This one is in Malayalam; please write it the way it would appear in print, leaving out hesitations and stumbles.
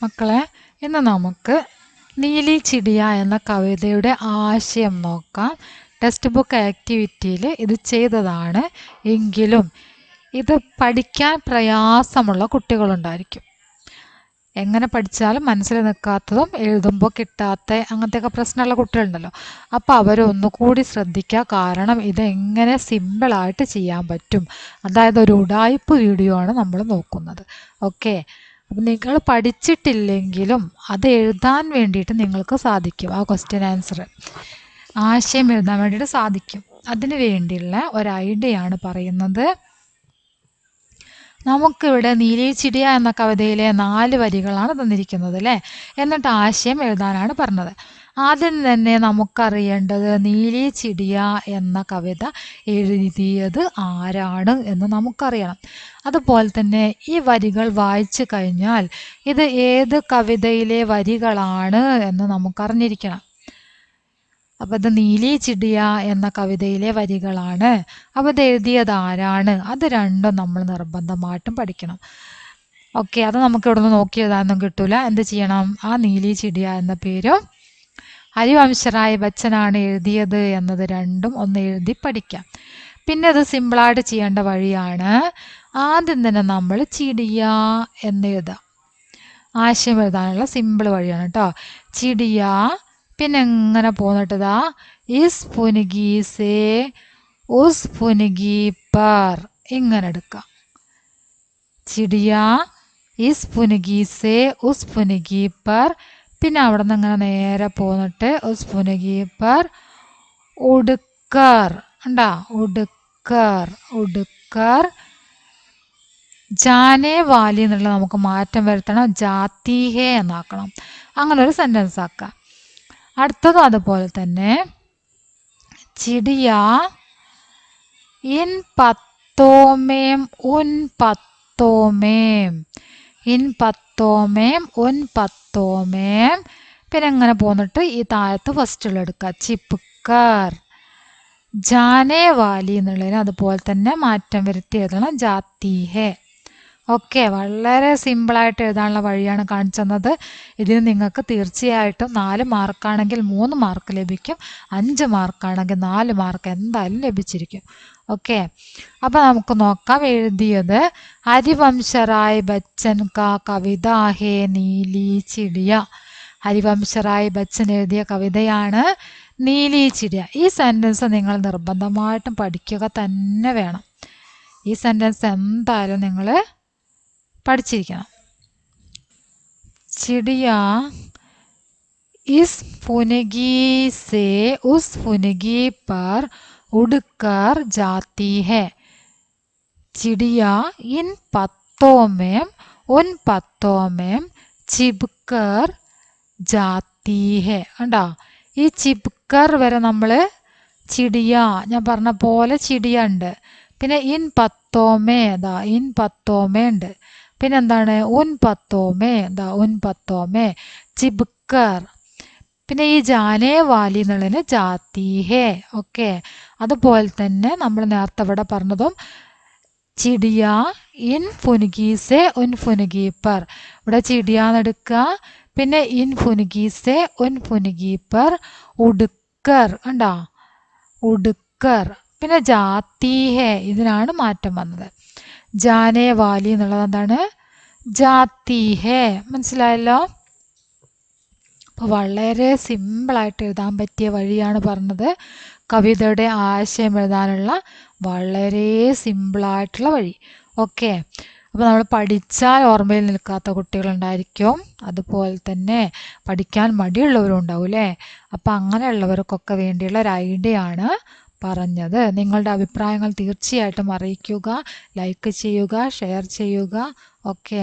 മക്കളെ, ഇന്ന് നമുക്ക് നീലി ചിടിയ എന്ന കവിതയുടെ ആശയം നോക്കാം. ടെക്സ്റ്റ് ബുക്ക് ആക്ടിവിറ്റിയിൽ ഇത് ചെയ്തതാണ്. എങ്കിലും ഇത് പഠിക്കാൻ പ്രയാസമുള്ള കുട്ടികളുണ്ടായിരിക്കും. എങ്ങനെ പഠിച്ചാലും മനസ്സിൽ നിൽക്കാത്തതും എഴുതുമ്പോൾ കിട്ടാത്ത അങ്ങനത്തെയൊക്കെ പ്രശ്നമുള്ള കുട്ടികളുണ്ടല്ലോ. അപ്പോൾ അവരൊന്നുകൂടി ശ്രദ്ധിക്കുക. കാരണം ഇതെങ്ങനെ സിമ്പിളായിട്ട് ചെയ്യാൻ പറ്റും. അതായത് ഒരു ഉഡായിപ്പ് വീഡിയോ ആണ് നമ്മൾ നോക്കുന്നത്. ഓക്കെ, അപ്പം നിങ്ങൾ പഠിച്ചിട്ടില്ലെങ്കിലും അത് എഴുതാൻ വേണ്ടിയിട്ട് നിങ്ങൾക്ക് സാധിക്കും. ആ ക്വസ്റ്റ്യൻ ആൻസർ ആശയം എഴുതാൻ വേണ്ടിയിട്ട് സാധിക്കും. അതിന് വേണ്ടിയുള്ള ഒരു ഐഡിയ ആണ് പറയുന്നത്. നമുക്കിവിടെ നീലി ചിടിയ എന്ന കവിതയിലെ 4 വരികളാണ് തന്നിരിക്കുന്നത് അല്ലേ. എന്നിട്ട് ആശയം എഴുതാനാണ് പറഞ്ഞത്. ആദ്യം തന്നെ നമുക്കറിയേണ്ടത് നീലി ചിടിയ എന്ന കവിത എഴുതിയത് ആരാണ് എന്ന് നമുക്കറിയണം. അതുപോലെ തന്നെ ഈ വരികൾ വായിച്ചു കഴിഞ്ഞാൽ ഇത് ഏത് കവിതയിലെ വരികളാണ് എന്ന് നമുക്കറിഞ്ഞിരിക്കണം. അപ്പം ഇത് നീലി ചിടിയ എന്ന കവിതയിലെ വരികളാണ്. അപ്പം ഇത് എഴുതിയത് ആരാണ്, അത് രണ്ടും നമ്മൾ നിർബന്ധമായിട്ടും പഠിക്കണം. ഓക്കെ, അത് നമുക്ക് ഇവിടെ നിന്ന് നോക്കി എഴുതാനൊന്നും കിട്ടൂല. എന്ത് ചെയ്യണം? ആ നീലി ചിടിയ എന്ന പേരും ഹരിവംശറായ് ബച്ചനാണ് എഴുതിയത് എന്നത് രണ്ടും ഒന്ന് എഴുതി പഠിക്കാം. പിന്നെ അത് സിമ്പിളായിട്ട് ചെയ്യേണ്ട വഴിയാണ്. ആദ്യം തന്നെ നമ്മൾ ചിടിയ എന്ന് എഴുതാം. ആശയം എഴുതാനുള്ള സിമ്പിൾ വഴിയാണ് കേട്ടോ. ചിടിയ, പിന്നെ എങ്ങനെ പോന്നിട്ടതാ ഇസ് പുനുഗി സേ ഉസ് പുനുഗി പർ, ഇങ്ങനെ എടുക്കാം. ചിടിയ ഇസ് പുനുഗി സേ ഉസ് പുനുഗി പർ, പിന്നെ അവിടെ നിന്ന് ഇങ്ങനെ നേരെ പോന്നിട്ട് ഉസ് പുനുഗി പർ ഉടുക്കർ ഉണ്ടാ. ഉടുക്കർ ഉടുക്കർ ജാനേ വാലി എന്നുള്ള നമുക്ക് മാറ്റം വരുത്തണം. ജാത്തി ഹേ എന്നാക്കണം. അങ്ങനെ ഒരു സെൻറ്റൻസ് ആക്കാം. അടുത്തതും അതുപോലെ തന്നെ. ചിടിയ ഇൻ പത്തോമേം ഉൻ പത്തോമേം, ഇൻ പത്തോമേം ഉൻ പത്തോമേം, പിന്നെ എങ്ങനെ പോന്നിട്ട് ഈ താഴത്ത് ഫസ്റ്റുള്ള എടുക്കുക. ചിപ്കർ. ജാനേ വാലി എന്നുള്ളതിന് അതുപോലെ തന്നെ മാറ്റം വരുത്തി എഴുതണം. ജാത്തി ഹേ. ഓക്കെ, വളരെ സിമ്പിളായിട്ട് എഴുതാനുള്ള വഴിയാണ് കാണിച്ചു തന്നത്. ഇതിന് നിങ്ങൾക്ക് തീർച്ചയായിട്ടും 4 മാർക്കാണെങ്കിൽ 3 മാർക്ക് ലഭിക്കും, 5 മാർക്കാണെങ്കിൽ 4 മാർക്ക് എന്തായാലും ലഭിച്ചിരിക്കും. ഓക്കെ, അപ്പം നമുക്ക് നോക്കാം. എഴുതിയത് ഹരിവംശറായ് ബച്ചൻ കാ കവിത ഹേ നീലി ചിടിയ. ഹരിവംശറായ് ബച്ചൻ എഴുതിയ കവിതയാണ് നീലി ചിടിയ. ഈ സെൻറ്റൻസ് നിങ്ങൾ നിർബന്ധമായിട്ടും പഠിക്കുക തന്നെ വേണം. ഈ സെൻറ്റൻസ് എന്തായാലും നിങ്ങൾ പഠിച്ചിരിക്കണം. ചിടിയ ഇസ് പുനുഗി സേ ഉസ് പുനുഗി പർ ഉടുക്കർ ജാത്തി ഹേ. ചിടിയ ഇൻ പത്തോമേം ഉൻ പത്തോമേം ചിപ്കർ ജാത്തി ഹേ. ഉണ്ടോ? ഈ ചിപ്കർ വരെ നമ്മൾ ചിടിയ, ഞാൻ പറഞ്ഞ പോലെ ചിടിയ ഉണ്ട്. പിന്നെ ഇൻ പത്തോമേ, ദാ ഇൻ പത്തോമേ ഉണ്ട്. പിന്നെ എന്താണ്? ഉൻ പത്തോമേ, ദാ ഉൻ പത്തോമേ. ചിപ്കർ. പിന്നെ ഈ ജാനേ വാലി എന്നുള്ളതിന് ജാത്തി ഹേ. ഓക്കെ, അതുപോലെ തന്നെ നമ്മൾ നേരത്തെ ഇവിടെ പറഞ്ഞതും ചിടിയ ഇൻ പുനുഗി സേ ഉൻ പുനുഗി പർ, ഇവിടെ ചിടിയാന്ന് എടുക്കുക. പിന്നെ ഇൻ പുനുഗി സേ ഉൻ പുനുഗി പർ ഉടുക്കർ ഉണ്ടോ? ഉടുക്കർ. പിന്നെ ജാത്തി ഹേ, ഇതിനാണ് മാറ്റം വന്നത്. ജാനേ വാലി എന്നുള്ളത് എന്താണ്? ജാത്തി ഹേ. മനസ്സിലായല്ലോ? അപ്പോൾ വളരെ സിമ്പിളായിട്ട് എഴുതാൻ പറ്റിയ വഴിയാണ് പറഞ്ഞത്. കവിതയുടെ ആശയം എഴുതാനുള്ള വളരെ സിമ്പിളായിട്ടുള്ള വഴി. ഓക്കെ, അപ്പോൾ നമ്മൾ പഠിച്ചാൽ ഓർമ്മയിൽ നിൽക്കാത്ത കുട്ടികളുണ്ടായിരിക്കും. അതുപോലെ തന്നെ പഠിക്കാൻ മടിയുള്ളവരും ഉണ്ടാവും അല്ലേ. അപ്പം അങ്ങനെയുള്ളവർക്കൊക്കെ വേണ്ടിയുള്ള ഒരു ഐഡിയ ആണ് പറഞ്ഞത്. നിങ്ങളുടെ അഭിപ്രായങ്ങൾ തീർച്ചയായിട്ടും അറിയിക്കുക, ലൈക്ക് ചെയ്യുക, ഷെയർ ചെയ്യുക. ഓക്കെ.